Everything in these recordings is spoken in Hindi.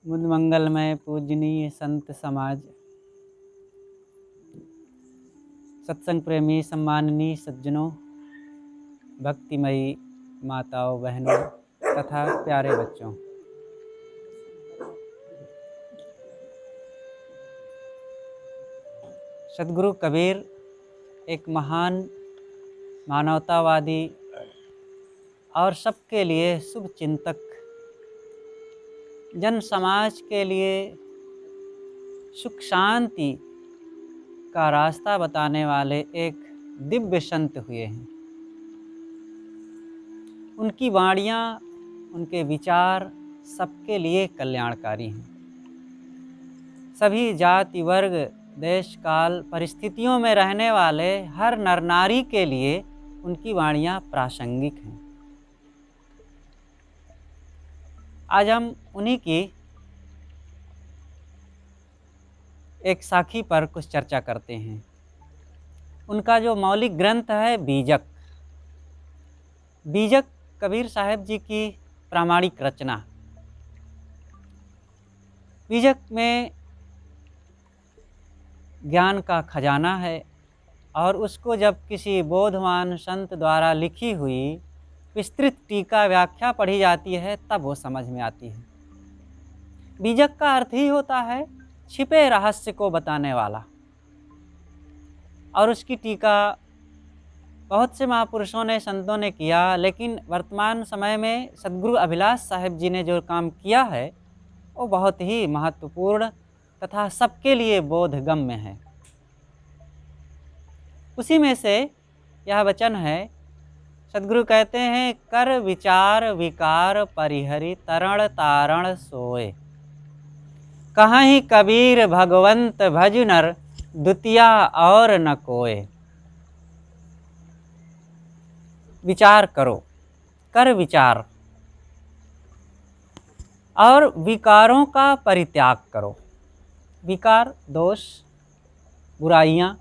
मुद मंगलमय पूजनीय संत समाज, सत्संग प्रेमी सम्माननीय सज्जनों, भक्तिमयी माताओं बहनों तथा प्यारे बच्चों, सद्गुरु कबीर एक महान मानवतावादी और सबके लिए शुभ चिंतक, जन समाज के लिए सुख शांति का रास्ता बताने वाले एक दिव्य संत हुए हैं। उनकी वाणियाँ, उनके विचार सबके लिए कल्याणकारी हैं। सभी जाति वर्ग देश काल परिस्थितियों में रहने वाले हर नर नारी के लिए उनकी वाणियाँ प्रासंगिक हैं। आज हम उन्हीं की एक साखी पर कुछ चर्चा करते हैं। उनका जो मौलिक ग्रंथ है बीजक, बीजक कबीर साहब जी की प्रामाणिक रचना। बीजक में ज्ञान का खजाना है और उसको जब किसी बोधवान संत द्वारा लिखी हुई विस्तृत टीका व्याख्या पढ़ी जाती है तब वो समझ में आती है। बीजक का अर्थ ही होता है छिपे रहस्य को बताने वाला, और उसकी टीका बहुत से महापुरुषों ने, संतों ने किया, लेकिन वर्तमान समय में सद्गुरु अभिलाष साहिब जी ने जो काम किया है वो बहुत ही महत्वपूर्ण तथा सबके लिए बोधगम्य है। उसी में से यह वचन है, सद्गुरु कहते हैं, कर विचार विकार परिहरि तरण तारण सोए, कहीं कबीर भगवंत भज नर द्वितीया और न कोय। विचार करो, कर विचार, और विकारों का परित्याग करो। विकार दोष बुराइयां।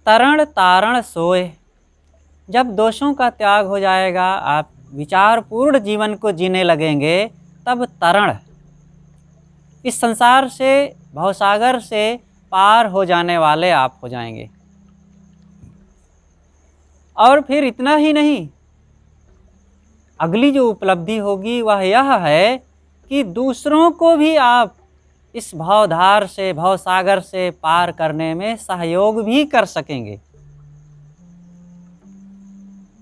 तरण तारण सोए, जब दोषों का त्याग हो जाएगा, आप विचार पूर्ण जीवन को जीने लगेंगे, तब तरण, इस संसार से, भवसागर से पार हो जाने वाले आप हो जाएंगे। और फिर इतना ही नहीं, अगली जो उपलब्धि होगी वह यह है कि दूसरों को भी आप इस भवधार से, भवसागर से पार करने में सहयोग भी कर सकेंगे।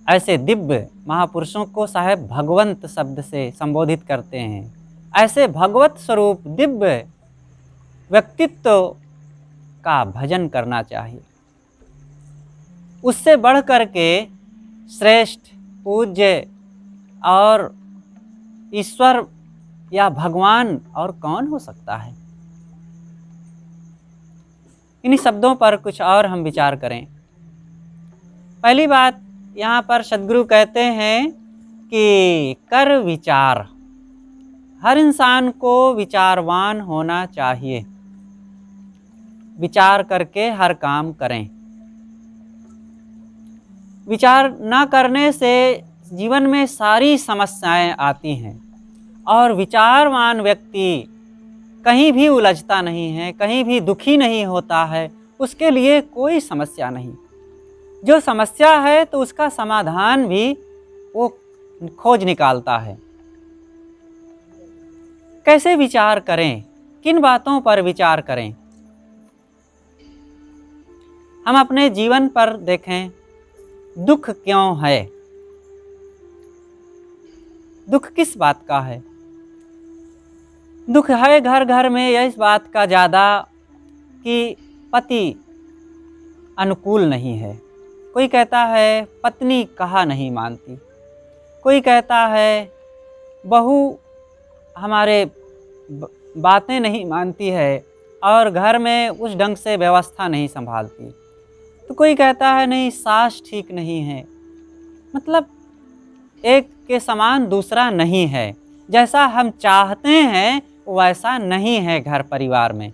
ऐसे दिव्य महापुरुषों को साहब भगवंत शब्द से संबोधित करते हैं। ऐसे भगवत स्वरूप दिव्य व्यक्तित्व का भजन करना चाहिए। उससे बढ़ कर के श्रेष्ठ, पूज्य और ईश्वर या भगवान और कौन हो सकता है। इन्हीं शब्दों पर कुछ और हम विचार करें। पहली बात, यहाँ पर सद्गुरु कहते हैं कि कर विचार, हर इंसान को विचारवान होना चाहिए। विचार करके हर काम करें। विचार न करने से जीवन में सारी समस्याएं आती हैं, और विचारवान व्यक्ति कहीं भी उलझता नहीं है, कहीं भी दुखी नहीं होता है। उसके लिए कोई समस्या नहीं। जो समस्या है तो उसका समाधान भी वो खोज निकालता है। कैसे विचार करें, किन बातों पर विचार करें। हम अपने जीवन पर देखें, दुख क्यों है, दुख किस बात का है। दुख है घर घर में यह इस बात का ज़्यादा कि पति अनुकूल नहीं है। कोई कहता है पत्नी कहा नहीं मानती, कोई कहता है बहू हमारे बातें नहीं मानती है और घर में उस ढंग से व्यवस्था नहीं संभालती, तो कोई कहता है नहीं सास ठीक नहीं है। मतलब एक के समान दूसरा नहीं है। जैसा हम चाहते हैं वैसा नहीं है घर परिवार में।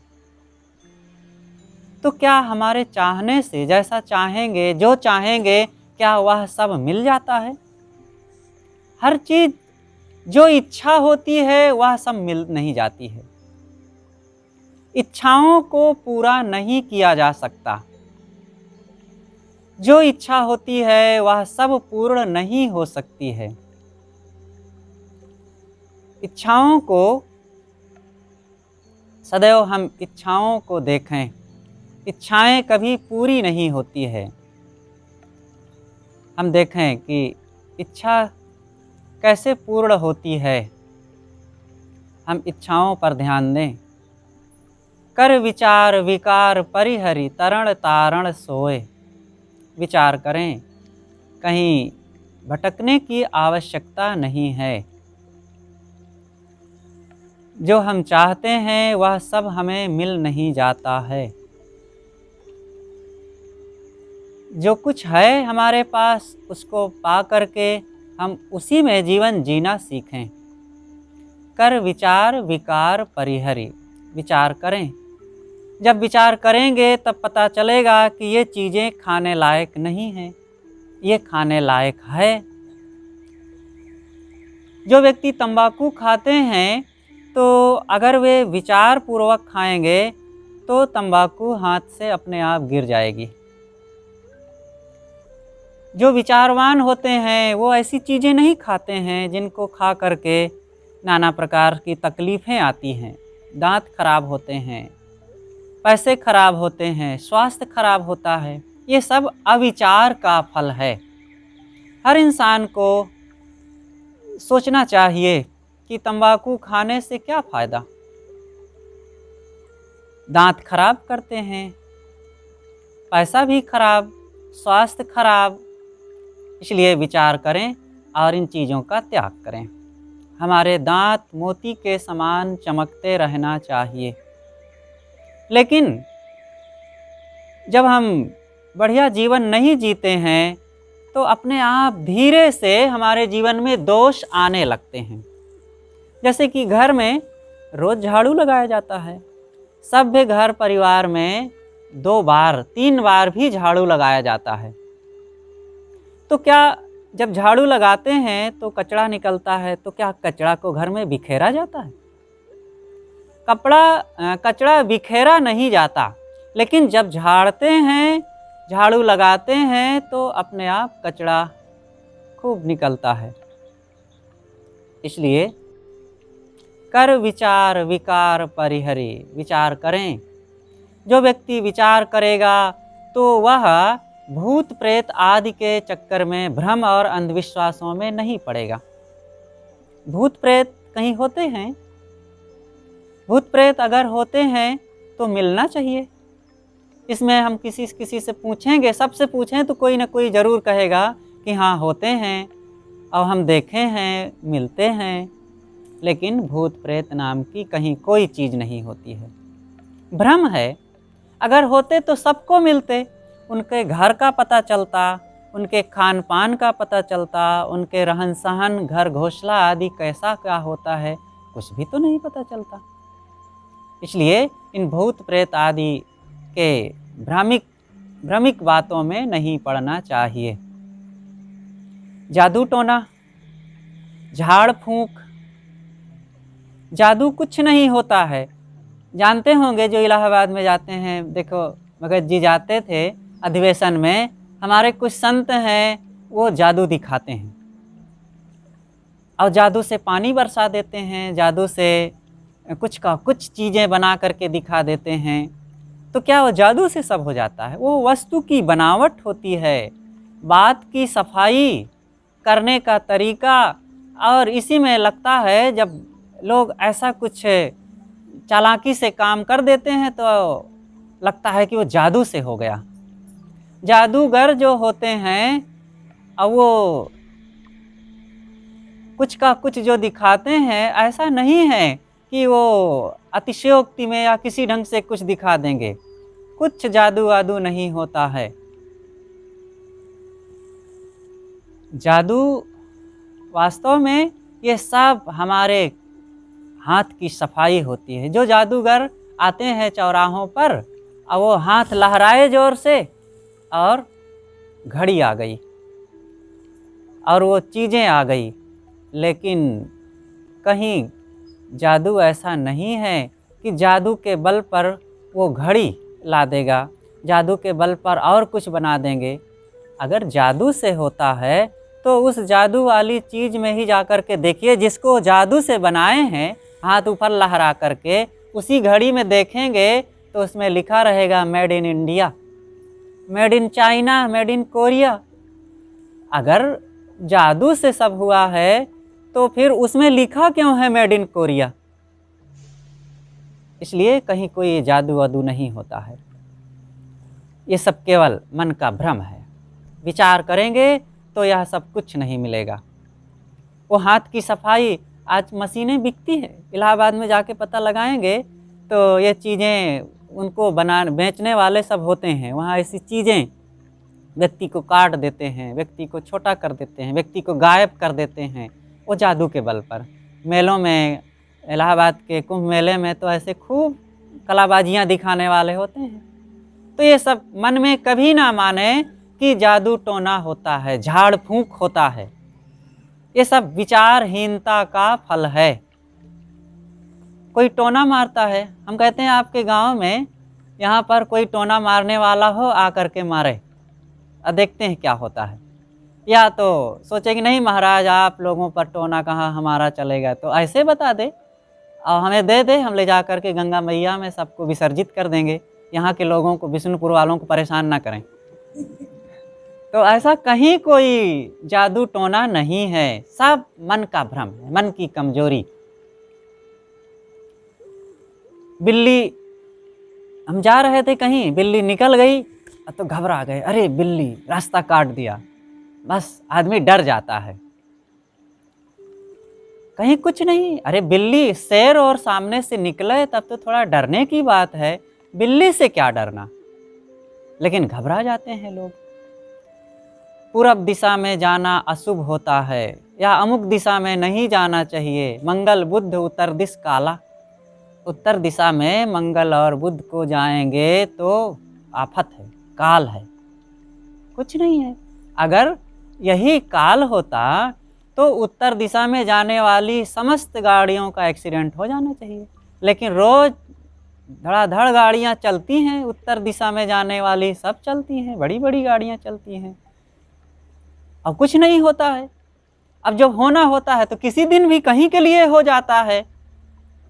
तो क्या हमारे चाहने से, जैसा चाहेंगे, जो चाहेंगे, क्या वह सब मिल जाता है? हर चीज़ जो इच्छा होती है वह सब मिल नहीं जाती है। इच्छाओं को पूरा नहीं किया जा सकता। जो इच्छा होती है वह सब पूर्ण नहीं हो सकती है। इच्छाओं को सदैव हम इच्छाओं को देखें। इच्छाएं कभी पूरी नहीं होती है। हम देखें कि इच्छा कैसे पूर्ण होती है। हम इच्छाओं पर ध्यान दें। कर विचार विकार परिहरि तरण तारण सोए। विचार करें, कहीं भटकने की आवश्यकता नहीं है। जो हम चाहते हैं वह सब हमें मिल नहीं जाता है। जो कुछ है हमारे पास उसको पा करके हम उसी में जीवन जीना सीखें। कर विचार विकार परिहरि। विचार करें। जब विचार करेंगे तब पता चलेगा कि ये चीज़ें खाने लायक नहीं हैं, ये खाने लायक है। जो व्यक्ति तंबाकू खाते हैं तो अगर वे विचार पूर्वक खाएंगे तो तंबाकू हाथ से अपने आप गिर जाएगी। जो विचारवान होते हैं वो ऐसी चीज़ें नहीं खाते हैं जिनको खा करके नाना प्रकार की तकलीफ़ें आती हैं। दांत खराब होते हैं, पैसे खराब होते हैं, स्वास्थ्य खराब होता है। ये सब अविचार का फल है। हर इंसान को सोचना चाहिए कि तंबाकू खाने से क्या फ़ायदा। दांत खराब करते हैं, पैसा भी खराब, स्वास्थ्य खराब। इसलिए विचार करें और इन चीज़ों का त्याग करें। हमारे दांत मोती के समान चमकते रहना चाहिए। लेकिन जब हम बढ़िया जीवन नहीं जीते हैं तो अपने आप धीरे से हमारे जीवन में दोष आने लगते हैं। जैसे कि घर में रोज़ झाड़ू लगाया जाता है। सभ्य घर परिवार में 2 बार 3 बार भी झाड़ू लगाया जाता है। तो क्या जब झाड़ू लगाते हैं तो कचरा निकलता है, तो क्या कचरा को घर में बिखेरा जाता है? कचरा बिखेरा नहीं जाता, लेकिन जब झाड़ते हैं, झाड़ू लगाते हैं तो अपने आप कचरा खूब निकलता है। इसलिए कर विचार विकार परिहरि। विचार करें। जो व्यक्ति विचार करेगा तो वह भूत प्रेत आदि के चक्कर में भ्रम और अंधविश्वासों में नहीं पड़ेगा। भूत प्रेत कहीं होते हैं? भूत प्रेत अगर होते हैं तो मिलना चाहिए। इसमें हम किसी से पूछेंगे, सबसे पूछें तो कोई ना कोई ज़रूर कहेगा कि हाँ होते हैं और हम देखे हैं, मिलते हैं। लेकिन भूत प्रेत नाम की कहीं कोई चीज़ नहीं होती है, भ्रम है। अगर होते तो सबको मिलते, उनके घर का पता चलता, उनके खान पान का पता चलता, उनके रहन सहन, घर घोंसला आदि कैसा क्या होता है, कुछ भी तो नहीं पता चलता। इसलिए इन भूत प्रेत आदि के भ्रमिक बातों में नहीं पड़ना चाहिए। जादू टोना, झाड़ फूंक, जादू कुछ नहीं होता है। जानते होंगे जो इलाहाबाद में जाते हैं, देखो भगत जी जाते थे अधिवेशन में, हमारे कुछ संत हैं वो जादू दिखाते हैं और जादू से पानी बरसा देते हैं, जादू से कुछ का कुछ चीज़ें बना करके दिखा देते हैं। तो क्या वो जादू से सब हो जाता है? वो वस्तु की बनावट होती है, बात की सफाई करने का तरीका। और इसी में लगता है जब लोग ऐसा कुछ चालाकी से काम कर देते हैं तो लगता है कि वो जादू से हो गया। जादूगर जो होते हैं और वो कुछ का कुछ जो दिखाते हैं, ऐसा नहीं है कि वो अतिशयोक्ति में या किसी ढंग से कुछ दिखा देंगे। कुछ जादू वादू नहीं होता है। जादू वास्तव में ये सब हमारे हाथ की सफाई होती है। जो जादूगर आते हैं चौराहों पर और वो हाथ लहराए जोर से और घड़ी आ गई और वो चीज़ें आ गई, लेकिन कहीं जादू ऐसा नहीं है कि जादू के बल पर वो घड़ी ला देगा, जादू के बल पर और कुछ बना देंगे। अगर जादू से होता है तो उस जादू वाली चीज़ में ही जाकर के देखिए, जिसको जादू से बनाए हैं, हाथ ऊपर लहरा करके उसी घड़ी में देखेंगे तो उसमें लिखा रहेगा made in India, made in China, made in Korea. अगर जादू से सब हुआ है तो फिर उसमें लिखा क्यों है मेड इन कोरिया? इसलिए कहीं कोई जादू वादू नहीं होता है, ये सब केवल मन का भ्रम है। विचार करेंगे तो यह सब कुछ नहीं मिलेगा। वो हाथ की सफाई, आज मशीनें बिकती है, इलाहाबाद में जाके पता लगाएंगे तो ये चीज़ें उनको बेचने वाले सब होते हैं। वहाँ ऐसी चीज़ें व्यक्ति को काट देते हैं, व्यक्ति को छोटा कर देते हैं, व्यक्ति को गायब कर देते हैं, वो जादू के बल पर। मेलों में, इलाहाबाद के कुंभ मेले में तो ऐसे खूब कलाबाजियाँ दिखाने वाले होते हैं। तो ये सब मन में कभी ना माने कि जादू टोना होता है, झाड़ फूंक होता है। ये सब विचारहीनता का फल है। कोई टोना मारता है, हम कहते हैं आपके गांव में यहाँ पर कोई टोना मारने वाला हो, आकर के मारे, और देखते हैं क्या होता है। या तो सोचेंगे नहीं महाराज आप लोगों पर टोना कहाँ हमारा चलेगा, तो ऐसे बता दे और हमें दे दे, हम ले जा कर के गंगा मैया में सबको विसर्जित कर देंगे, यहाँ के लोगों को, विष्णुपुर वालों को परेशान ना करें। तो ऐसा कहीं कोई जादू टोना नहीं है, सब मन का भ्रम है, मन की कमजोरी। बिल्ली, हम जा रहे थे कहीं, बिल्ली निकल गई तो घबरा गए, अरे बिल्ली रास्ता काट दिया, बस आदमी डर जाता है। कहीं कुछ नहीं, अरे बिल्ली, शेर और सामने से निकले तब तो थोड़ा डरने की बात है, बिल्ली से क्या डरना, लेकिन घबरा जाते हैं लोग। पूरब दिशा में जाना अशुभ होता है, या अमुक दिशा में नहीं जाना चाहिए, मंगल बुध उत्तर दिश काला। उत्तर दिशा में मंगल और बुध को जाएंगे तो आफत है, काल है, कुछ नहीं है। अगर यही काल होता तो उत्तर दिशा में जाने वाली समस्त गाड़ियों का एक्सीडेंट हो जाना चाहिए, लेकिन रोज धड़ाधड़ गाड़ियां चलती हैं, उत्तर दिशा में जाने वाली सब चलती हैं, बड़ी बड़ी गाड़ियां चलती हैं, अब कुछ नहीं होता है। अब जब होना होता है तो किसी दिन भी कहीं के लिए हो जाता है।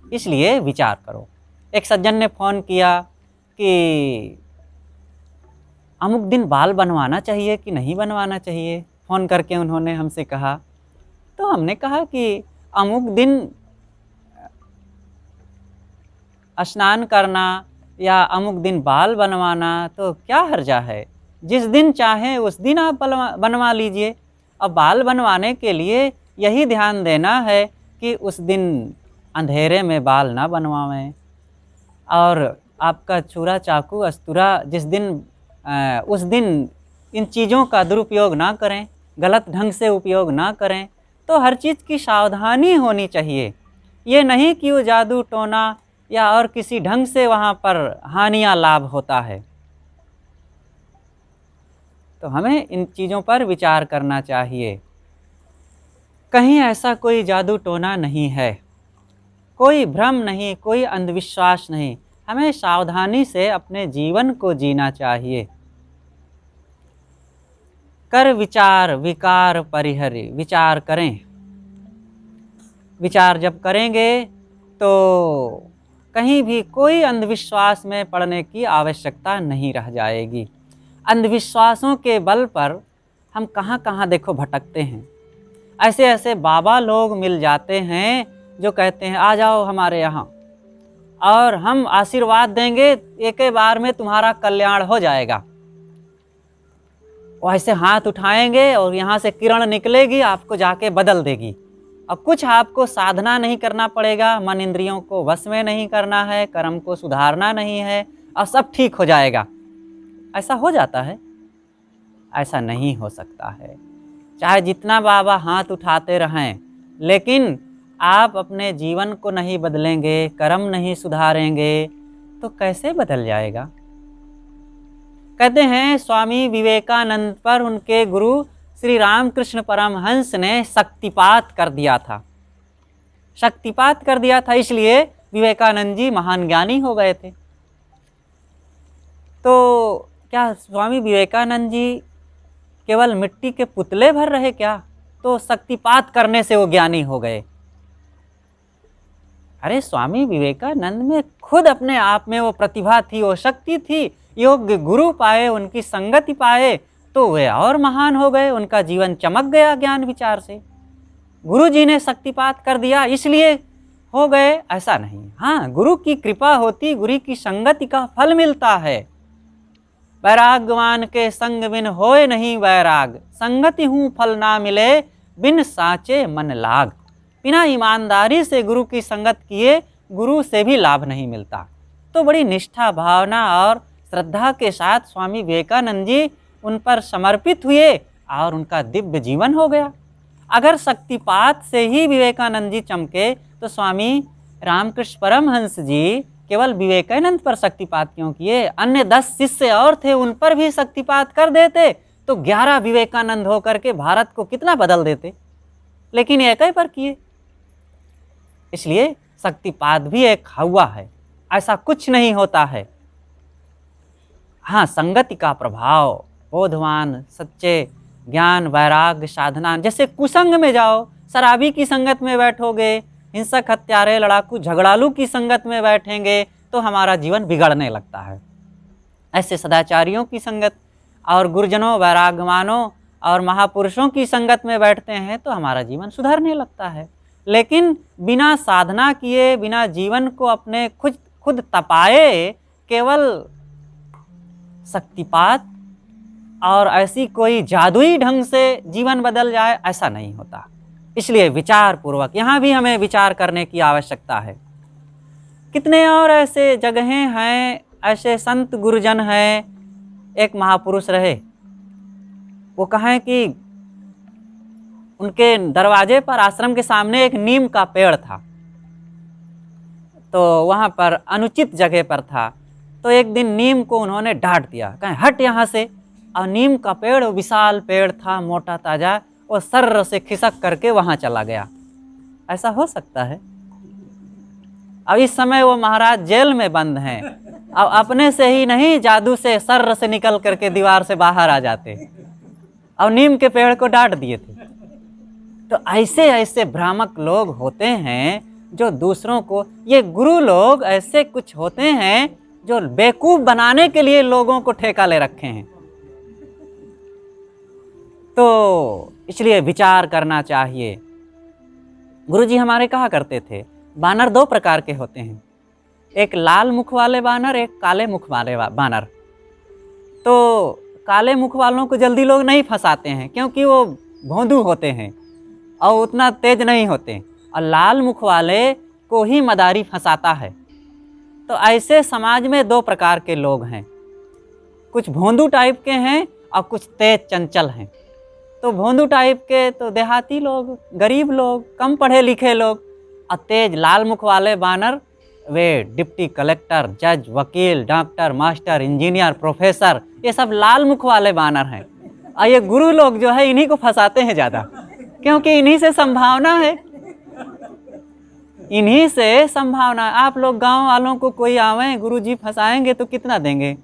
इसलिए विचार करो। एक सज्जन ने फ़ोन किया कि अमुक दिन बाल बनवाना चाहिए कि नहीं बनवाना चाहिए, फ़ोन करके उन्होंने हमसे कहा। तो हमने कहा कि अमुक दिन स्नान करना या अमुक दिन बाल बनवाना तो क्या हर्जा है, जिस दिन चाहें उस दिन आप बनवा लीजिए। अब बाल बनवाने के लिए यही ध्यान देना है कि उस दिन अंधेरे में बाल ना बनवाएं, और आपका छुरा चाकू अस्तूरा जिस दिन उस दिन इन चीज़ों का दुरुपयोग ना करें, गलत ढंग से उपयोग ना करें। तो हर चीज़ की सावधानी होनी चाहिए, ये नहीं कि वो जादू टोना या और किसी ढंग से वहाँ पर हानियाँ लाभ होता है। तो हमें इन चीज़ों पर विचार करना चाहिए। कहीं ऐसा कोई जादू टोना नहीं है, कोई भ्रम नहीं, कोई अंधविश्वास नहीं। हमें सावधानी से अपने जीवन को जीना चाहिए। कर विचार विकार परिहरि, विचार करें। विचार जब करेंगे तो कहीं भी कोई अंधविश्वास में पड़ने की आवश्यकता नहीं रह जाएगी। अंधविश्वासों के बल पर हम कहाँ कहाँ देखो भटकते हैं। ऐसे ऐसे बाबा लोग मिल जाते हैं जो कहते हैं आ जाओ हमारे यहाँ और हम आशीर्वाद देंगे, एक बार में तुम्हारा कल्याण हो जाएगा। वो ऐसे हाथ उठाएंगे और यहाँ से किरण निकलेगी, आपको जाके बदल देगी। अब कुछ आपको साधना नहीं करना पड़ेगा, मन इंद्रियों को वश में नहीं करना है, कर्म को सुधारना नहीं है और सब ठीक हो जाएगा। ऐसा हो जाता है? ऐसा नहीं हो सकता है। चाहे जितना बाबा हाथ उठाते रहें, लेकिन आप अपने जीवन को नहीं बदलेंगे, कर्म नहीं सुधारेंगे तो कैसे बदल जाएगा। कहते हैं स्वामी विवेकानंद पर उनके गुरु श्री रामकृष्ण परमहंस ने शक्तिपात कर दिया था। शक्तिपात कर दिया था, इसलिए विवेकानंद जी महान ज्ञानी हो गए थे। तो क्या स्वामी विवेकानंद जी केवल मिट्टी के पुतले भर रहे क्या, तो शक्तिपात करने से वो ज्ञानी हो गए? अरे स्वामी विवेकानंद में खुद अपने आप में वो प्रतिभा थी, वो शक्ति थी। योग्य गुरु पाए, उनकी संगति पाए तो वे और महान हो गए, उनका जीवन चमक गया ज्ञान विचार से। गुरु जी ने शक्तिपात कर दिया इसलिए हो गए, ऐसा नहीं। हाँ, गुरु की कृपा होती, गुरु की संगति का फल मिलता है। वैरागवान के संग बिन होए नहीं वैराग, संगति हूँ फल ना मिले बिन साचे मन लाग। बिना ईमानदारी से गुरु की संगत किए गुरु से भी लाभ नहीं मिलता। तो बड़ी निष्ठा, भावना और श्रद्धा के साथ स्वामी विवेकानंद जी उन पर समर्पित हुए और उनका दिव्य जीवन हो गया। अगर शक्तिपात से ही विवेकानंद जी चमके तो स्वामी रामकृष्ण परमहंस जी केवल विवेकानंद पर शक्तिपात क्यों किए? अन्य 10 शिष्य और थे, उन पर भी शक्तिपात कर देते तो 11 विवेकानंद होकर के भारत को कितना बदल देते, लेकिन एक ही पर किए। इसलिए शक्तिपात भी एक हवा है, ऐसा कुछ नहीं होता है। हाँ, संगति का प्रभाव, बोधवान, सच्चे ज्ञान, वैराग्य, साधना। जैसे कुसंग में जाओ, शराबी की संगत में बैठोगे, हिंसक, हत्यारे, लड़ाकू, झगड़ालू की संगत में बैठेंगे तो हमारा जीवन बिगड़ने लगता है। ऐसे सदाचारियों की संगत और गुरुजनों, वैराग्यवानों और महापुरुषों की संगत में बैठते हैं तो हमारा जीवन सुधरने लगता है। लेकिन बिना साधना किए, बिना जीवन को अपने खुद तपाए, केवल शक्तिपात और ऐसी कोई जादुई ढंग से जीवन बदल जाए, ऐसा नहीं होता। इसलिए विचार पूर्वक, यहाँ भी हमें विचार करने की आवश्यकता है। कितने और ऐसे जगहें हैं, ऐसे संत गुरुजन हैं। एक महापुरुष रहे, वो कहें कि उनके दरवाजे पर, आश्रम के सामने एक नीम का पेड़ था, तो वहाँ पर अनुचित जगह पर था। तो एक दिन नीम को उन्होंने डांट दिया, कहें हट यहाँ से। और नीम का पेड़, विशाल पेड़ था, मोटा ताजा, वो सर्र से खिसक करके वहाँ चला गया। ऐसा हो सकता है? अब इस समय वो महाराज जेल में बंद हैं, अब अपने से ही नहीं, जादू से सर्र से निकल करके दीवार से बाहर आ जाते, और नीम के पेड़ को डांट दिए थे। तो ऐसे ऐसे भ्रामक लोग होते हैं जो दूसरों को, ये गुरु लोग ऐसे कुछ होते हैं जो बेवकूफ बनाने के लिए लोगों को ठेका ले रखे हैं। तो इसलिए विचार करना चाहिए। गुरुजी हमारे कहा करते थे, बानर 2 प्रकार के होते हैं, एक लाल मुख वाले बानर, एक काले मुख वाले बानर। तो काले मुख वालों को जल्दी लोग नहीं फंसाते हैं क्योंकि वो भोंदू होते हैं और उतना तेज नहीं होते, और लाल मुख वाले को ही मदारी फंसाता है। तो ऐसे समाज में 2 प्रकार के लोग हैं, कुछ भोंदू टाइप के हैं और कुछ तेज चंचल हैं। तो भोंदू टाइप के तो देहाती लोग, गरीब लोग, कम पढ़े लिखे लोग, और तेज लाल मुख वाले बानर वे डिप्टी कलेक्टर, जज, वकील, डॉक्टर, मास्टर, इंजीनियर, प्रोफेसर, ये सब लाल मुख वाले बानर हैं। और ये गुरु लोग जो है इन्हीं को फंसाते हैं ज़्यादा, क्योंकि इन्हीं से संभावना है, इन्हीं से संभावना। आप लोग गांव वालों को कोई आवे, गुरुजी फंसाएंगे तो कितना देंगे?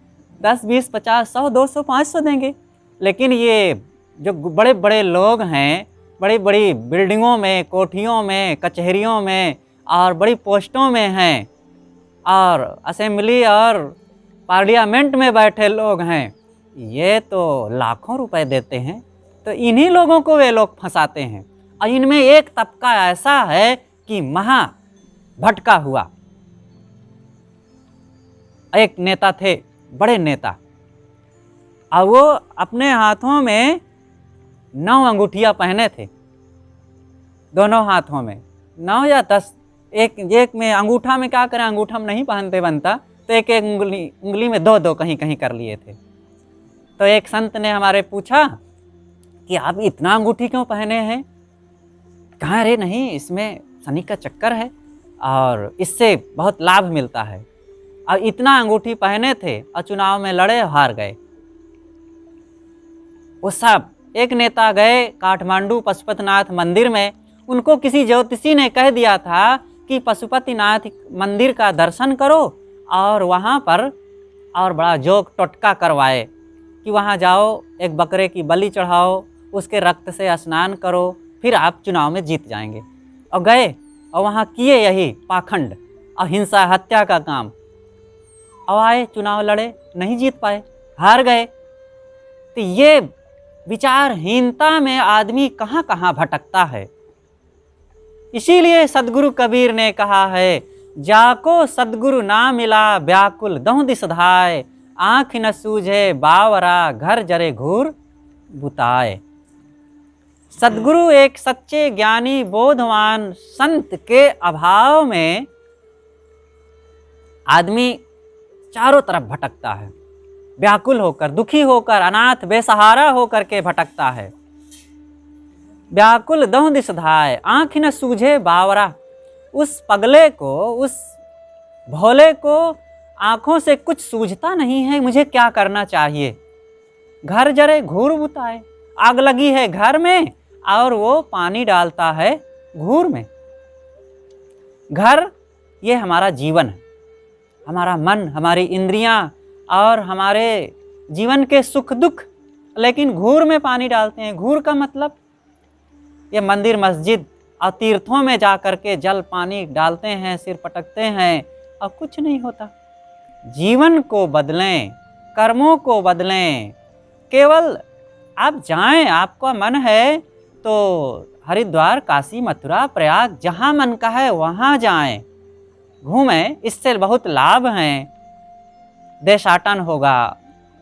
10, 20, 50, 100, 200, 500 देंगे। लेकिन ये जो बड़े बड़े लोग हैं, बड़ी बड़ी बिल्डिंगों में, कोठियों में, कचहरियों में और बड़ी पोस्टों में हैं, और असेंबली और पार्लियामेंट में बैठे लोग हैं, ये तो लाखों रुपए देते हैं। तो इन्हीं लोगों को वे लोग फंसाते हैं। और इनमें एक तबका ऐसा है कि महा भटका हुआ। एक नेता थे, बड़े नेता, और वो अपने हाथों में 9 अंगूठियां पहने थे, दोनों हाथों में 9 या 10। एक में अंगूठा में क्या करें, अंगूठा में नहीं पहनते बनता, तो एक एक उंगली में 2-2 कहीं कहीं कर लिए थे। तो एक संत ने हमारे पूछा कि आप इतना अंगूठी क्यों पहने हैं? कहा अरे नहीं, इसमें शनि का चक्कर है और इससे बहुत लाभ मिलता है। और इतना अंगूठी पहने थे और चुनाव में लड़े, हार गए। वो सब, एक नेता गए काठमांडू पशुपतिनाथ मंदिर में, उनको किसी ज्योतिषी ने कह दिया था कि पशुपतिनाथ मंदिर का दर्शन करो और वहाँ पर और बड़ा जोक टोटका करवाए कि वहाँ जाओ, एक बकरे की बलि चढ़ाओ, उसके रक्त से स्नान करो, फिर आप चुनाव में जीत जाएंगे। और गए और वहाँ किए यही पाखंड और हिंसा हत्या का काम, और आए चुनाव लड़े, नहीं जीत पाए, हार गए। तो ये विचारहीनता में आदमी कहाँ कहाँ भटकता है। इसीलिए सदगुरु कबीर ने कहा है, जाको सदगुरु ना मिला व्याकुल दहुं दिस धाय, आँख न सूझे बावरा घर जरे घूर बुताए। सदगुरु एक सच्चे ज्ञानी बोधवान संत के अभाव में आदमी चारों तरफ भटकता है, व्याकुल होकर, दुखी होकर, अनाथ बेसहारा होकर के भटकता है। व्याकुल दहुं दिस धाय, आँख न सूझे बावरा। उस पगले को, उस भोले को आँखों से कुछ सूझता नहीं है, मुझे क्या करना चाहिए। घर जरे घूर बुताए, आग लगी है घर में और वो पानी डालता है घूर में। घर ये हमारा जीवन है, हमारा मन, हमारी इंद्रियां और हमारे जीवन के सुख दुख, लेकिन घूर में पानी डालते हैं। घूर का मतलब ये मंदिर मस्जिद और तीर्थों में जा कर के जल पानी डालते हैं, सिर पटकते हैं और कुछ नहीं होता। जीवन को बदलें, कर्मों को बदलें। केवल आप जाएं, आपका मन है तो हरिद्वार, काशी, मथुरा, प्रयाग, जहाँ मन का है वहाँ जाएं, घूमें, इससे बहुत लाभ हैं। देशाटन होगा,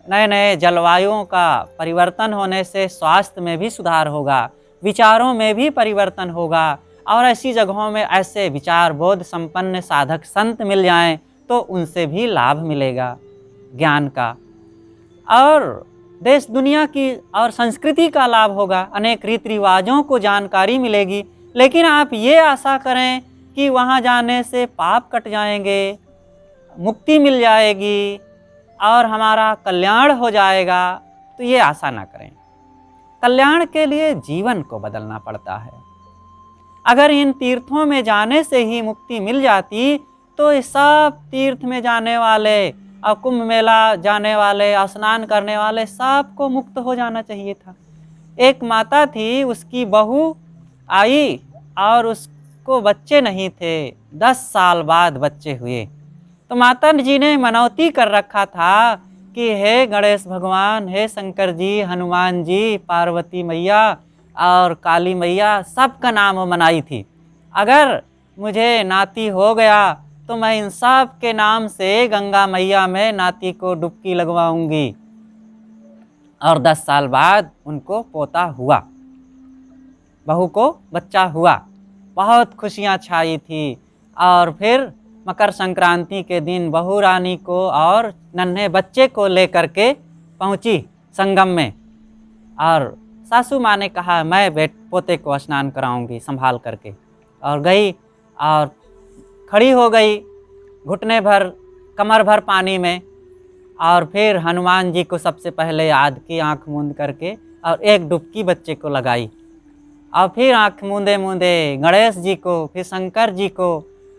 नए नए जलवायुओं का परिवर्तन होने से स्वास्थ्य में भी सुधार होगा, विचारों में भी परिवर्तन होगा, और ऐसी जगहों में ऐसे विचार बोध संपन्न साधक संत मिल जाएं तो उनसे भी लाभ मिलेगा ज्ञान का, और देश दुनिया की और संस्कृति का लाभ होगा, अनेक रीति रिवाजों को जानकारी मिलेगी। लेकिन आप ये आशा करें कि वहाँ जाने से पाप कट जाएंगे, मुक्ति मिल जाएगी और हमारा कल्याण हो जाएगा, तो ये आशा ना करें। कल्याण के लिए जीवन को बदलना पड़ता है। अगर इन तीर्थों में जाने से ही मुक्ति मिल जाती तो इस सब तीर्थ में जाने वाले और कुंभ मेला जाने वाले, स्नान करने वाले, सबको मुक्त हो जाना चाहिए था। एक माता थी, उसकी बहू आई और उसको बच्चे नहीं थे, 10 साल बाद बच्चे हुए। तो माता जी ने मनौती कर रखा था कि हे गणेश भगवान, हे शंकर जी, हनुमान जी, पार्वती मैया और काली मैया, सबका नाम मनाई थी। अगर मुझे नाती हो गया तो मैं इन सब के नाम से गंगा मैया में नाती को डुबकी लगवाऊंगी। और 10 साल बाद उनको पोता हुआ, बहू को बच्चा हुआ, बहुत खुशियां छाई थी। और फिर मकर संक्रांति के दिन बहू रानी को और नन्हे बच्चे को लेकर के पहुंची संगम में, और सासू माँ ने कहा मैं पोते को स्नान कराऊंगी संभाल करके, और गई और खड़ी हो गई घुटने भर, कमर भर पानी में, और फिर हनुमान जी को सबसे पहले याद की आँख मूंद करके, और एक डुबकी बच्चे को लगाई, और फिर आँख मूंदे मूंदे गणेश जी को, फिर शंकर जी को,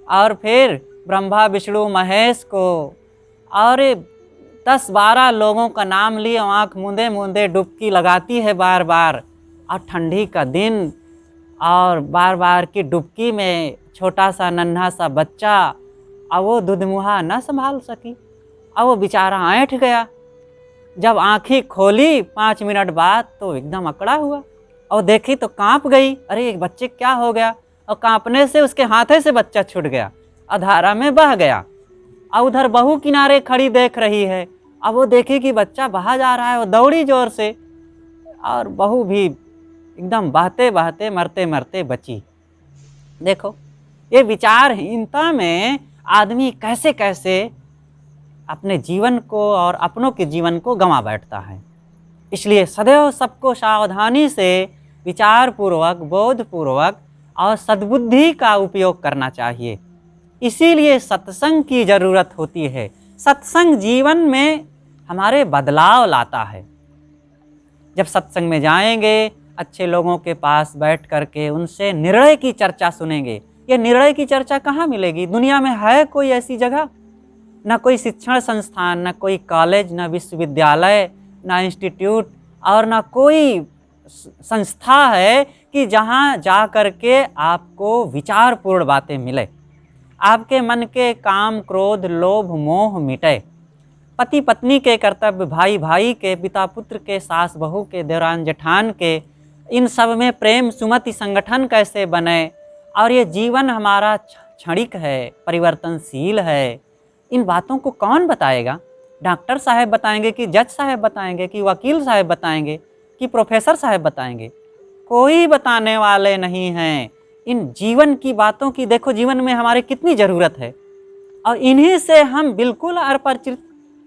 और फिर ब्रह्मा विष्णु महेश को, और 10-12 लोगों का नाम लिए आँख मूंदे मूंदे डुबकी लगाती है बार बार। और ठंडी का दिन और बार बार की डुबकी में छोटा सा नन्हा सा बच्चा, और वो दुधमुहा न संभाल सकी, और वो बेचारा ऐंठ गया। जब आँखें खोली 5 मिनट बाद तो एकदम अकड़ा हुआ, और देखी तो कांप गई, अरे एक बच्चे क्या हो गया, और कांपने से उसके हाथे से बच्चा छूट गया और धारा में बह गया। और उधर बहू किनारे खड़ी देख रही है, अब वो देखी कि बच्चा बहा जा रहा है, वो दौड़ी जोर से, और बहू भी एकदम बहते बहते मरते मरते बची। देखो ये विचारहीनता में आदमी कैसे कैसे अपने जीवन को और अपनों के जीवन को गंवा बैठता है। इसलिए सदैव सबको सावधानी से, विचारपूर्वक, बोधपूर्वक और सद्बुद्धि का उपयोग करना चाहिए। इसीलिए सत्संग की ज़रूरत होती है। सत्संग जीवन में हमारे बदलाव लाता है। जब सत्संग में जाएंगे अच्छे लोगों के पास बैठ करके उनसे निर्णय की चर्चा सुनेंगे। ये निर्णय की चर्चा कहाँ मिलेगी? दुनिया में है कोई ऐसी जगह? न कोई शिक्षण संस्थान, न कोई कॉलेज, न विश्वविद्यालय, न इंस्टीट्यूट और न कोई संस्था है कि जहाँ जा कर के आपको विचारपूर्ण बातें मिले, आपके मन के काम, क्रोध, लोभ, मोह मिटे, पति पत्नी के कर्तव्य, भाई भाई के, पिता पुत्र के, सास बहू के, देवरान जेठान के, इन सब में प्रेम सुमति संगठन कैसे बने। और ये जीवन हमारा क्षणिक है, परिवर्तनशील है। इन बातों को कौन बताएगा? डॉक्टर साहब बताएंगे कि जज साहब बताएंगे कि वकील साहब बताएंगे कि प्रोफेसर साहब बताएंगे? कोई बताने वाले नहीं हैं। इन जीवन की बातों की देखो, जीवन में हमारे कितनी ज़रूरत है और इन्हीं से हम बिल्कुल अपरिचित,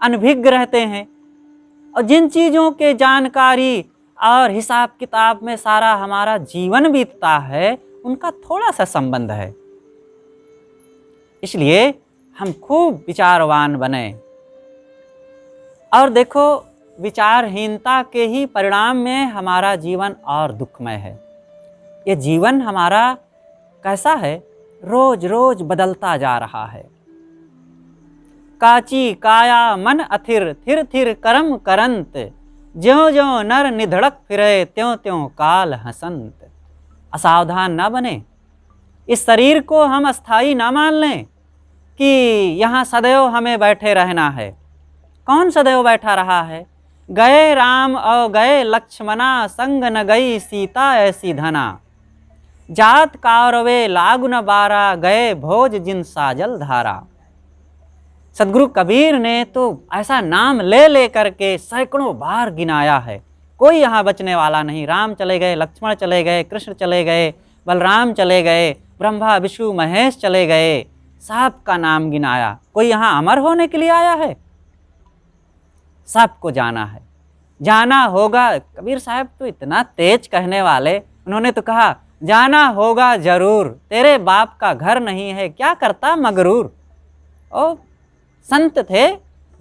अनभिज्ञ रहते हैं। और जिन चीज़ों के जानकारी और हिसाब किताब में सारा हमारा जीवन बीतता है, उनका थोड़ा सा संबंध है। इसलिए हम खूब विचारवान बने। और देखो, विचारहीनता के ही परिणाम में हमारा जीवन और दुखमय है। ये जीवन हमारा कैसा है? रोज रोज बदलता जा रहा है। काची काया मन अथिर, थिर थिर कर्म करंत, ज्यों ज्यों नर निधड़क फिरे, त्यों त्यों काल हसंत। असावधान न बने, इस शरीर को हम अस्थाई ना मान लें कि यहाँ सदैव हमें बैठे रहना है। कौन सदैव बैठा रहा है? गए राम और गए लक्ष्मणा, संग न गई सीता ऐसी धना। जात कारवे लागु न बारा, गए भोज जिन साजल धारा। सदगुरु कबीर ने तो ऐसा नाम ले ले करके सैकड़ों बार गिनाया है। कोई यहाँ बचने वाला नहीं। राम चले गए, लक्ष्मण चले गए, कृष्ण चले गए, बलराम चले गए, ब्रह्मा विष्णु महेश चले गए, सबका नाम गिनाया। कोई यहाँ अमर होने के लिए आया है? सबको जाना है, जाना होगा। कबीर साहब तो इतना तेज कहने वाले, उन्होंने तो कहा जाना होगा जरूर, तेरे बाप का घर नहीं है, क्या करता मगरूर। ओ संत थे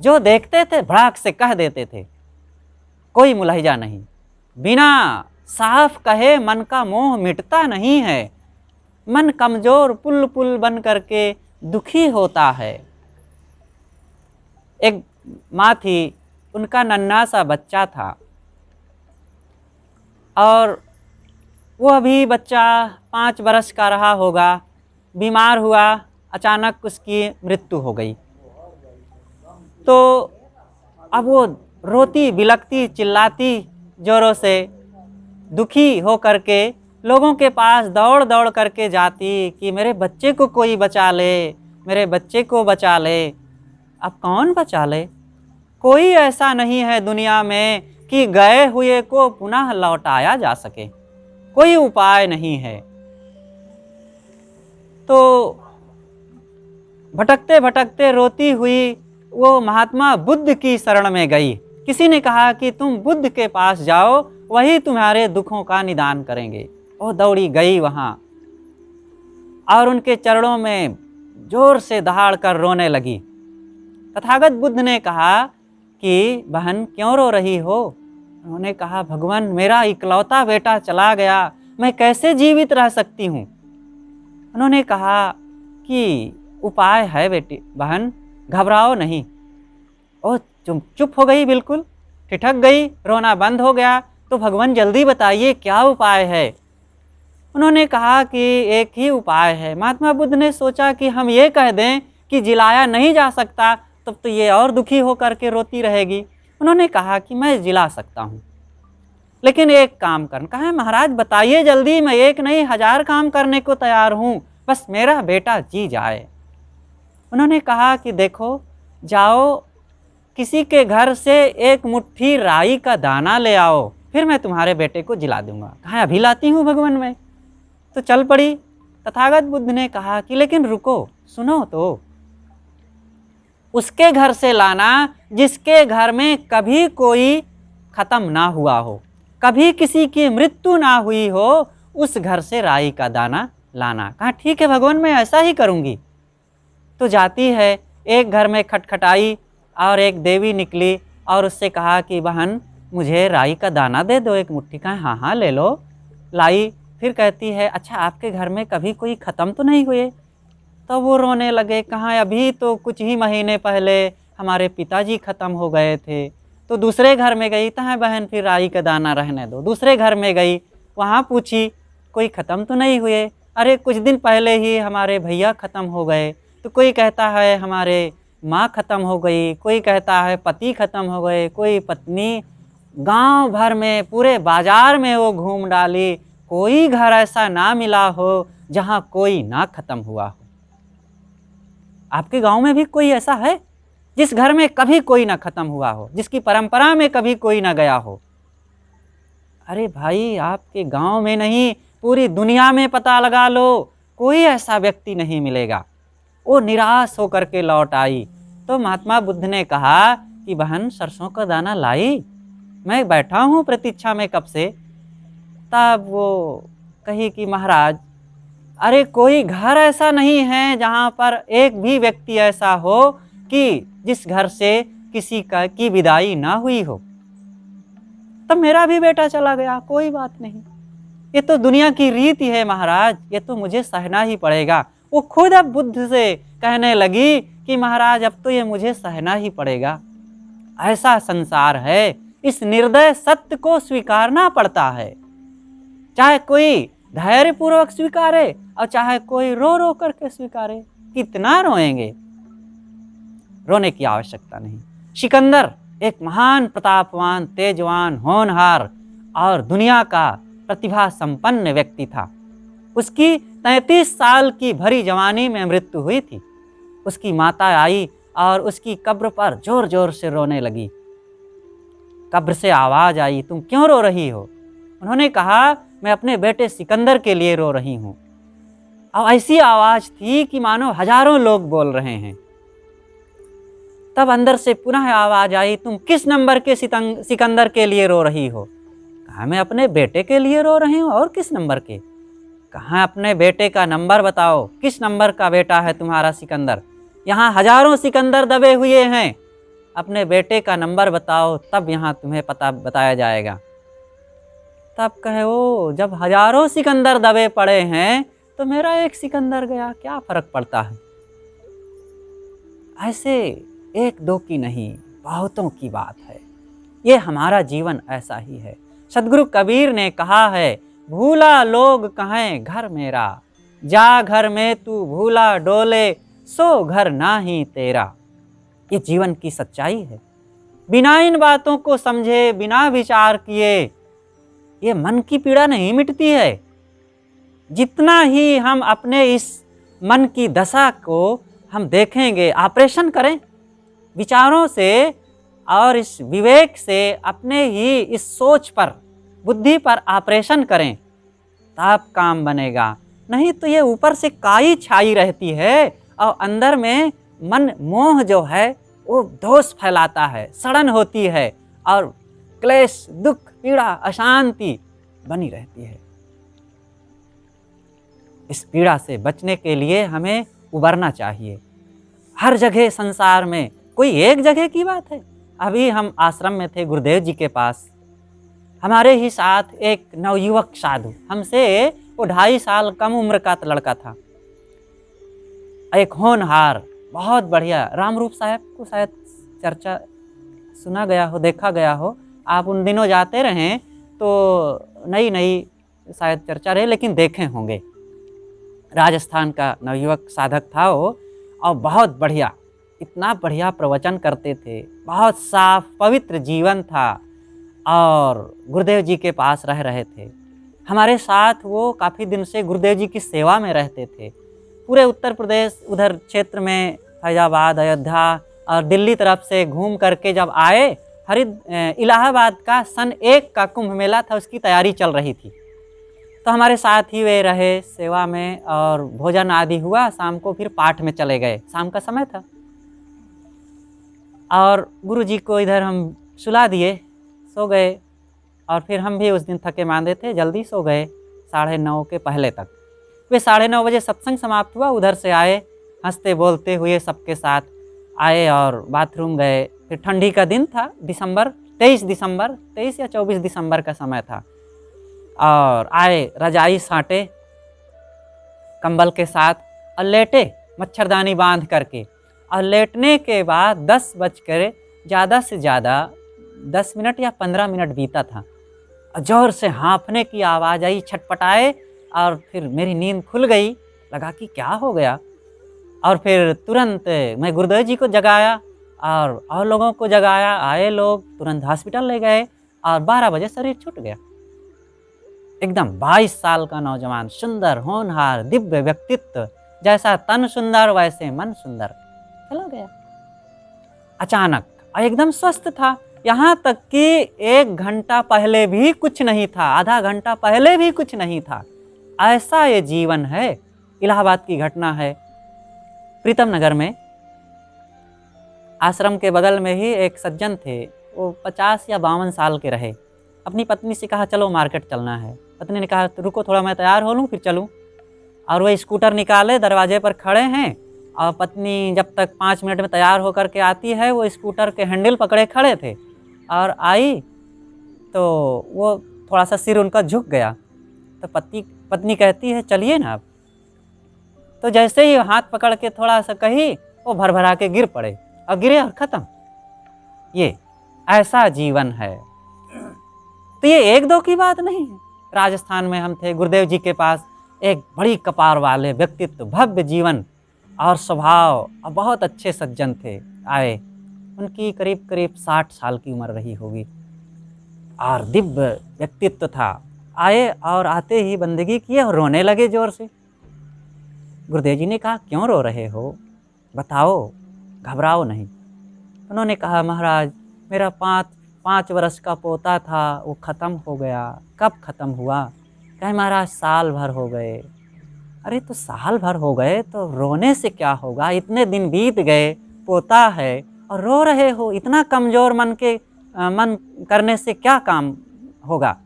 जो देखते थे भड़ाक से कह देते थे, कोई मुलहिजा नहीं। बिना साफ कहे मन का मोह मिटता नहीं है। मन कमजोर पुल पुल बन करके दुखी होता है। एक माँ थी, उनका नन्हा सा बच्चा था और वो अभी बच्चा 5 बरस का रहा होगा, बीमार हुआ, अचानक उसकी मृत्यु हो गई। तो अब वो रोती बिलखती चिल्लाती जोरों से, दुखी हो करके लोगों के पास दौड़ दौड़ करके जाती कि मेरे बच्चे को कोई बचा ले, मेरे बच्चे को बचा ले। अब कौन बचा ले? कोई ऐसा नहीं है दुनिया में कि गए हुए को पुनः लौटाया जा सके, कोई उपाय नहीं है। तो भटकते भटकते रोती हुई वो महात्मा बुद्ध की शरण में गई। किसी ने कहा कि तुम बुद्ध के पास जाओ, वही तुम्हारे दुखों का निदान करेंगे। वो दौड़ी गई वहाँ और उनके चरणों में जोर से दहाड़ कर रोने लगी। तथागत बुद्ध ने कहा कि बहन क्यों रो रही हो? उन्होंने कहा भगवान, मेरा इकलौता बेटा चला गया, मैं कैसे जीवित रह सकती हूँ। उन्होंने कहा कि उपाय है बेटी, बहन घबराओ नहीं। ओ चुप हो गई, बिल्कुल ठिठक गई, रोना बंद हो गया। तो भगवान जल्दी बताइए क्या उपाय है? उन्होंने कहा कि एक ही उपाय है। महात्मा बुद्ध ने सोचा कि हम ये कह दें कि जिलाया नहीं जा सकता, तब तो ये और दुखी होकर के रोती रहेगी। उन्होंने कहा कि मैं जिला सकता हूँ, लेकिन एक काम कर। कहा महाराज बताइए जल्दी, मैं 1 नहीं 1000 काम करने को तैयार हूँ, बस मेरा बेटा जी जाए। उन्होंने कहा कि देखो, जाओ किसी के घर से 1 मुट्ठी राई का दाना ले आओ, फिर मैं तुम्हारे बेटे को जिला दूंगा। कहा अभी लाती हूँ भगवान मैं। तो चल पड़ी। तथागत बुद्ध ने कहा कि लेकिन रुको, सुनो तो, उसके घर से लाना जिसके घर में कभी कोई खत्म ना हुआ हो, कभी किसी की मृत्यु ना हुई हो, उस घर से राई का दाना लाना। कहा ठीक है भगवान, मैं ऐसा ही करूँगी। तो जाती है, एक घर में खटखटाई और एक देवी निकली और उससे कहा कि बहन मुझे राई का दाना दे दो एक मुट्ठी का। हाँ हाँ ले लो, लाई। फिर कहती है अच्छा आपके घर में कभी कोई ख़त्म तो नहीं हुए? तो वो रोने लगे, कहाँ अभी तो कुछ ही महीने पहले हमारे पिताजी ख़त्म हो गए थे। तो दूसरे घर में गई, तहाँ बहन फिर राई का दाना रहने दो। दूसरे घर में गई, वहाँ पूछी कोई ख़त्म तो नहीं हुए? अरे कुछ दिन पहले ही हमारे भैया ख़त्म हो गए। तो कोई कहता है हमारे माँ ख़त्म हो गई, कोई कहता है पति ख़त्म हो गए, कोई पत्नी। गांव भर में पूरे बाजार में वो घूम डाली, कोई घर ऐसा ना मिला हो जहाँ कोई ना ख़त्म हुआ हो। आपके गांव में भी कोई ऐसा है जिस घर में कभी कोई ना ख़त्म हुआ हो, जिसकी परंपरा में कभी कोई ना गया हो? अरे भाई आपके गांव में नहीं, पूरी दुनिया में पता लगा लो, कोई ऐसा व्यक्ति नहीं मिलेगा। वो निराश होकर के लौट आई। तो महात्मा बुद्ध ने कहा कि बहन सरसों का दाना लाई, मैं बैठा हूँ प्रतीक्षा में कब से। तब वो कही कि महाराज अरे कोई घर ऐसा नहीं है जहाँ पर एक भी व्यक्ति ऐसा हो कि जिस घर से किसी का की विदाई ना हुई हो। तब मेरा भी बेटा चला गया, कोई बात नहीं, ये तो दुनिया की रीति है महाराज, ये तो मुझे सहना ही पड़ेगा। वो खुद अब बुद्ध से कहने लगी कि महाराज अब तो ये मुझे सहना ही पड़ेगा, ऐसा संसार है, इस निर्दय सत्य को स्वीकारना पड़ता है। चाहे कोई धैर्यपूर्वक स्वीकारे और चाहे कोई रो रो करके स्वीकारे। कितना रोएंगे? रोने की आवश्यकता नहीं। सिकंदर एक महान प्रतापवान, तेजवान, होनहार और दुनिया का प्रतिभा संपन्न व्यक्ति था। उसकी 33 साल की भरी जवानी में मृत्यु हुई थी। उसकी माता आई और उसकी कब्र पर जोर जोर से रोने लगी। कब्र से आवाज़ आई, तुम क्यों रो रही हो? उन्होंने कहा मैं अपने बेटे सिकंदर के लिए रो रही हूँ। और ऐसी आवाज़ थी कि मानो हजारों लोग बोल रहे हैं। तब अंदर से पुनः आवाज़ आई, तुम किस नंबर के सिकंदर के लिए रो रही हो? कहा मैं अपने बेटे के लिए रो रही हूँ। और किस नंबर के? कहा अपने बेटे का नंबर बताओ, किस नंबर का बेटा है तुम्हारा सिकंदर? यहाँ हजारों सिकंदर दबे हुए हैं, अपने बेटे का नंबर बताओ, तब यहाँ तुम्हें पता बताया जाएगा। तब कहे ओ जब हजारों सिकंदर दबे पड़े हैं तो मेरा एक सिकंदर गया, क्या फर्क पड़ता है? ऐसे एक दो की नहीं, बहुतों की बात है। ये हमारा जीवन ऐसा ही है। सदगुरु कबीर ने कहा है, भूला लोग कहें घर मेरा, जा घर में तू भूला डोले, सो घर ना ही तेरा। ये जीवन की सच्चाई है। बिना इन बातों को समझे, बिना विचार किए, ये मन की पीड़ा नहीं मिटती है। जितना ही हम अपने इस मन की दशा को हम देखेंगे, ऑपरेशन करें विचारों से और इस विवेक से, अपने ही इस सोच पर, बुद्धि पर ऑपरेशन करें, तब काम बनेगा। नहीं तो ये ऊपर से काई छाई रहती है और अंदर में मन मोह जो है वो दोष फैलाता है, सड़न होती है और क्लेश, दुख, पीड़ा, अशांति बनी रहती है। इस पीड़ा से बचने के लिए हमें उबरना चाहिए। हर जगह संसार में, कोई एक जगह की बात है। अभी हम आश्रम में थे गुरुदेव जी के पास, हमारे ही साथ एक नवयुवक साधु, हमसे वो 2.5 साल कम उम्र का लड़का था, एक होनहार, बहुत बढ़िया। रामरूप साहब को शायद चर्चा सुना गया हो, देखा गया हो, आप उन दिनों जाते रहें तो नई नई शायद चर्चा रहे, लेकिन देखे होंगे। राजस्थान का नवयुवक साधक था वो, और बहुत बढ़िया, इतना बढ़िया प्रवचन करते थे, बहुत साफ पवित्र जीवन था और गुरुदेव जी के पास रह रहे थे। हमारे साथ वो काफ़ी दिन से गुरुदेव जी की सेवा में रहते थे। पूरे उत्तर प्रदेश उधर क्षेत्र में फैजाबाद, अयोध्या और दिल्ली तरफ से घूम करके जब आए, इलाहाबाद का सन 1 का कुंभ मेला था, उसकी तैयारी चल रही थी। तो हमारे साथ ही वे रहे सेवा में और भोजन आदि हुआ। शाम को फिर पाठ में चले गए, शाम का समय था। और गुरु जी को इधर हम सुला दिए, सो गए। और फिर हम भी उस दिन थके मांदे थे, जल्दी सो गए 9:30 के पहले तक। वे 9:30 बजे सत्संग समाप्त हुआ, उधर से आए, हंसते बोलते हुए सबके साथ आए और बाथरूम गए। फिर ठंडी का दिन था, दिसंबर 23 या 24 दिसंबर का समय था। और आए, रजाई साटे कंबल के साथ और लेटे मच्छरदानी बांध करके। और लेटने के बाद 10 बजकर ज़्यादा से ज़्यादा 10 मिनट या 15 मिनट बीता था। ज़ोर से हाँफने की आवाज़ आई, छटपटाए, और फिर मेरी नींद खुल गई। लगा कि क्या हो गया। और फिर तुरंत मैं गुरुदेव जी को जगाया और लोगों को जगाया। आए लोग, तुरंत हॉस्पिटल ले गए और 12 बजे शरीर छूट गया। एकदम 22 साल का नौजवान, सुंदर, होनहार, दिव्य व्यक्तित्व, जैसा तन सुंदर वैसे मन सुंदर, चला गया अचानक। और एकदम स्वस्थ था। यहाँ तक कि 1 घंटा पहले भी कुछ नहीं था, आधा घंटा पहले भी कुछ नहीं था। ऐसा ये जीवन है। इलाहाबाद की घटना है। प्रीतम नगर में आश्रम के बगल में ही एक सज्जन थे। वो 50 या 52 साल के रहे। अपनी पत्नी से कहा चलो मार्केट चलना है। पत्नी ने कहा तो रुको थोड़ा, मैं तैयार हो लूँ फिर चलूँ। और वह स्कूटर निकाले, दरवाजे पर खड़े हैं। और पत्नी जब तक 5 मिनट में तैयार होकर के आती है, वो स्कूटर के हैंडल पकड़े खड़े थे। और आई तो वो थोड़ा सा सिर उनका झुक गया। तो पत्नी कहती है चलिए ना आप। तो जैसे ही हाथ पकड़ के थोड़ा सा कही, वो भरभरा के गिर पड़े और गिरे और ख़त्म। ये ऐसा जीवन है। तो ये 1-2 की बात नहीं है। राजस्थान में हम थे, गुरुदेव जी के पास एक बड़ी कपार वाले व्यक्तित्व, भव्य जीवन और स्वभाव और बहुत अच्छे सज्जन थे। आए, उनकी करीब करीब 60 साल की उम्र रही होगी और दिव्य व्यक्तित्व था। आए और आते ही बंदगी किए और रोने लगे ज़ोर से। गुरुदेव जी ने कहा क्यों रो रहे हो, बताओ, घबराओ नहीं। उन्होंने कहा महाराज मेरा 5 वर्ष का पोता था, वो ख़त्म हो गया। कब ख़त्म हुआ? कहे महाराज साल भर हो गए। अरे तो साल भर हो गए तो रोने से क्या होगा, इतने दिन बीत गए, पोता है और रो रहे हो। इतना कमज़ोर मन करने से क्या काम होगा।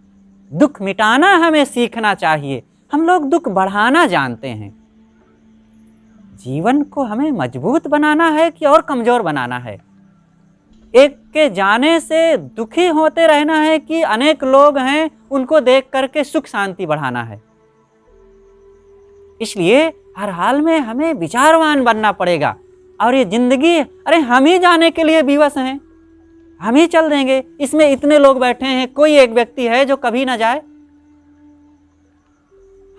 दुख मिटाना हमें सीखना चाहिए। हम लोग दुख बढ़ाना जानते हैं। जीवन को हमें मजबूत बनाना है कि और कमज़ोर बनाना है। एक के जाने से दुखी होते रहना है कि अनेक लोग हैं उनको देख करके सुख शांति बढ़ाना है। इसलिए हर हाल में हमें विचारवान बनना पड़ेगा। और ये जिंदगी, अरे हम ही जाने के लिए विवश हैं, हम ही चल देंगे। इसमें इतने लोग बैठे हैं, कोई एक व्यक्ति है जो कभी ना जाए?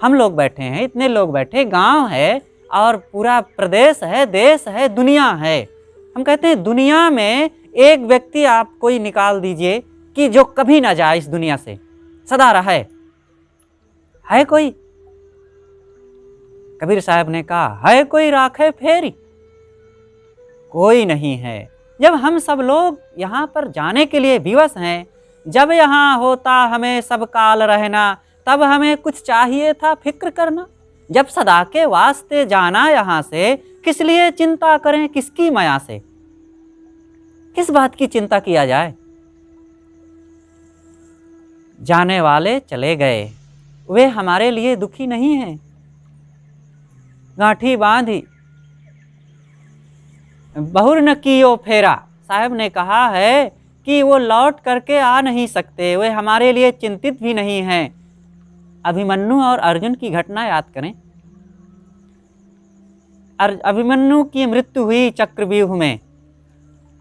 हम लोग बैठे हैं, इतने लोग बैठे, गांव है और पूरा प्रदेश है, देश है, दुनिया है। हम कहते हैं दुनिया में एक व्यक्ति आप कोई निकाल दीजिए कि जो कभी ना जाए इस दुनिया से, सदा रहे, है कोई? कबीर साहब ने कहा है कोई राखे फेरी? कोई नहीं है। जब हम सब लोग यहाँ पर जाने के लिए विवश हैं, जब यहाँ होता हमें सब काल रहना, तब हमें कुछ चाहिए था फिक्र करना। जब सदा के वास्ते जाना यहाँ से, किस लिए चिंता करें, किसकी माया से, किस बात की चिंता किया जाए। जाने वाले चले गए, वे हमारे लिए दुखी नहीं हैं। गांठी बांधी बहुर न कियो फेरा, साहब ने कहा है कि वो लौट करके आ नहीं सकते, वे हमारे लिए चिंतित भी नहीं हैं। अभिमन्यु और अर्जुन की घटना याद करें। अभिमन्यु की मृत्यु हुई चक्रव्यूह में,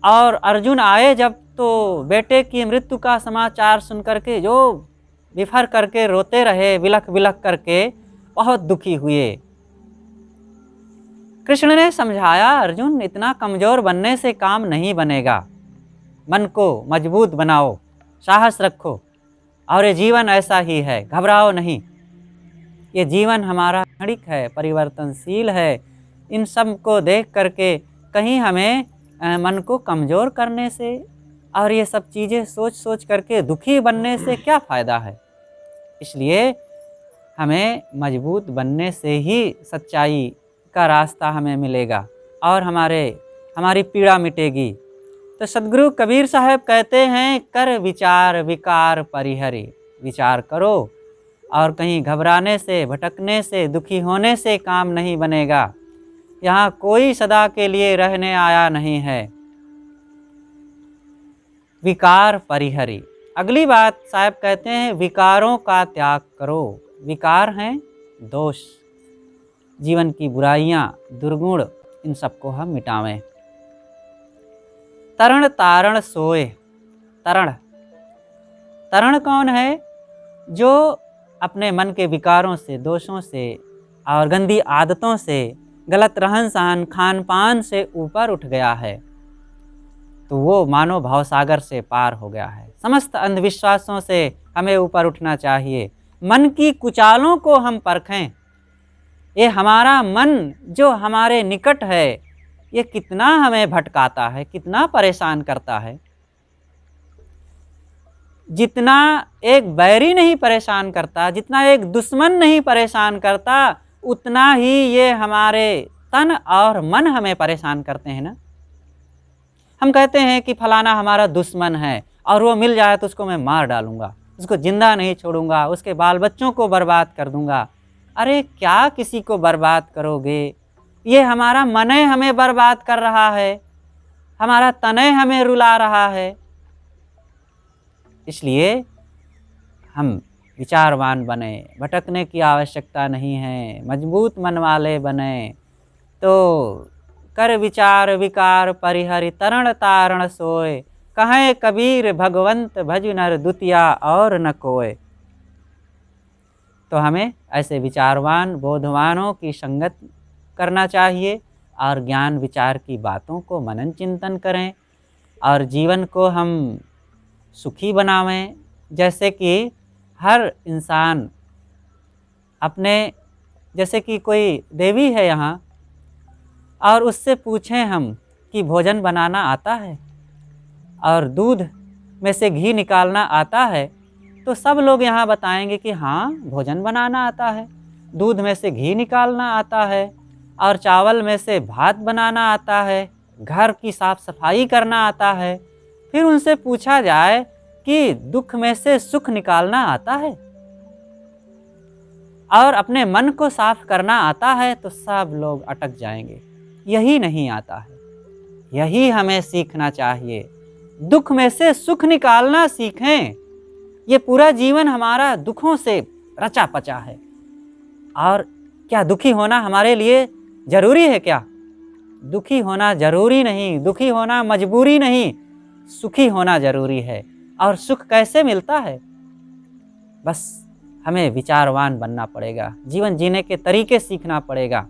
और अर्जुन आए जब, तो बेटे की मृत्यु का समाचार सुनकर के जो विफर करके रोते रहे, विलख विलख करके बहुत दुखी हुए। कृष्ण ने समझाया, अर्जुन इतना कमज़ोर बनने से काम नहीं बनेगा, मन को मजबूत बनाओ, साहस रखो, और ये जीवन ऐसा ही है, घबराओ नहीं। ये जीवन हमारा क्षणिक है, परिवर्तनशील है। इन सब को देख करके कहीं हमें मन को कमज़ोर करने से और ये सब चीज़ें सोच सोच करके दुखी बनने से क्या फ़ायदा है। इसलिए हमें मजबूत बनने से ही सच्चाई का रास्ता हमें मिलेगा और हमारी पीड़ा मिटेगी। तो सदगुरु कबीर साहब कहते हैं, कर विचार विकार परिहरि। विचार करो, और कहीं घबराने से, भटकने से, दुखी होने से काम नहीं बनेगा। यहाँ कोई सदा के लिए रहने आया नहीं है। विकार परिहरी। अगली बात साहब कहते हैं विकारों का त्याग करो। विकार हैं दोष, जीवन की बुराइयां, दुर्गुण, इन सबको हम मिटावें। तरण तारण सोए। तरण, तरण कौन है? जो अपने मन के विकारों से, दोषों से और गंदी आदतों से, गलत रहन सहन, खान पान से ऊपर उठ गया है, तो वो मानो भवसागर से पार हो गया है। समस्त अंधविश्वासों से हमें ऊपर उठना चाहिए। मन की कुचालों को हम परखें। ये हमारा मन जो हमारे निकट है, ये कितना हमें भटकाता है, कितना परेशान करता है। जितना एक बैरी नहीं परेशान करता, जितना एक दुश्मन नहीं परेशान करता, उतना ही ये हमारे तन और मन हमें परेशान करते हैं ना। हम कहते हैं कि फलाना हमारा दुश्मन है और वो मिल जाए तो उसको मैं मार डालूंगा, उसको जिंदा नहीं छोड़ूंगा, उसके बाल बच्चों को बर्बाद कर दूंगा। अरे क्या किसी को बर्बाद करोगे? ये हमारा मन हमें बर्बाद कर रहा है, हमारा तने हमें रुला रहा है। इसलिए हम विचारवान बने, भटकने की आवश्यकता नहीं है, मजबूत मन वाले बने। तो कर विचार विकार परिहरि, तरण तारण सोए, कहें कबीर भगवंत भज नर दुतिया और न कोय। तो हमें ऐसे विचारवान बोधवानों की संगत करना चाहिए और ज्ञान विचार की बातों को मनन चिंतन करें और जीवन को हम सुखी बनावें। जैसे कि हर इंसान अपने, जैसे कि कोई देवी है यहाँ और उससे पूछें हम कि भोजन बनाना आता है और दूध में से घी निकालना आता है, तो सब लोग यहाँ बताएंगे कि हाँ भोजन बनाना आता है, दूध में से घी निकालना आता है और चावल में से भात बनाना आता है, घर की साफ सफाई करना आता है। फिर उनसे पूछा जाए कि दुख में से सुख निकालना आता है और अपने मन को साफ करना आता है, तो सब लोग अटक जाएंगे। यही नहीं आता है, यही हमें सीखना चाहिए। दुख में से सुख निकालना सीखें। ये पूरा जीवन हमारा दुखों से रचा पचा है। और क्या दुखी होना हमारे लिए जरूरी है? क्या दुखी होना जरूरी नहीं, दुखी होना मजबूरी नहीं, सुखी होना जरूरी है। और सुख कैसे मिलता है? बस हमें विचारवान बनना पड़ेगा, जीवन जीने के तरीके सीखना पड़ेगा।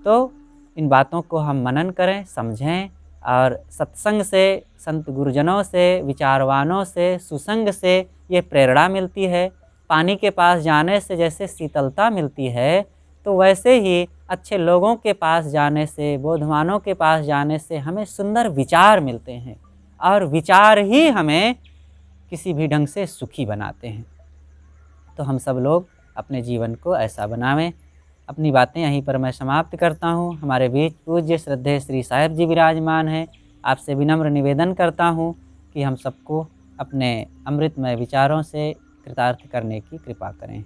तो इन बातों को हम मनन करें, समझें और सत्संग से, संत गुरुजनों से, विचारवानों से, सुसंग से ये प्रेरणा मिलती है। पानी के पास जाने से जैसे शीतलता मिलती है, तो वैसे ही अच्छे लोगों के पास जाने से, बोधवानों के पास जाने से हमें सुंदर विचार मिलते हैं और विचार ही हमें किसी भी ढंग से सुखी बनाते हैं। तो हम सब लोग अपने जीवन को ऐसा बनावें। अपनी बातें यहीं पर मैं समाप्त करता हूँ। हमारे बीच पूज्य श्रद्धेय श्री साहिब जी विराजमान हैं। आपसे विनम्र निवेदन करता हूँ कि हम सबको अपने अमृतमय विचारों से कृतार्थ करने की कृपा करें।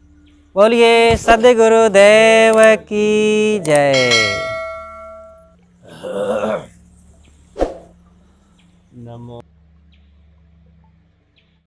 बोलिए सद्गुरुदेव की जय।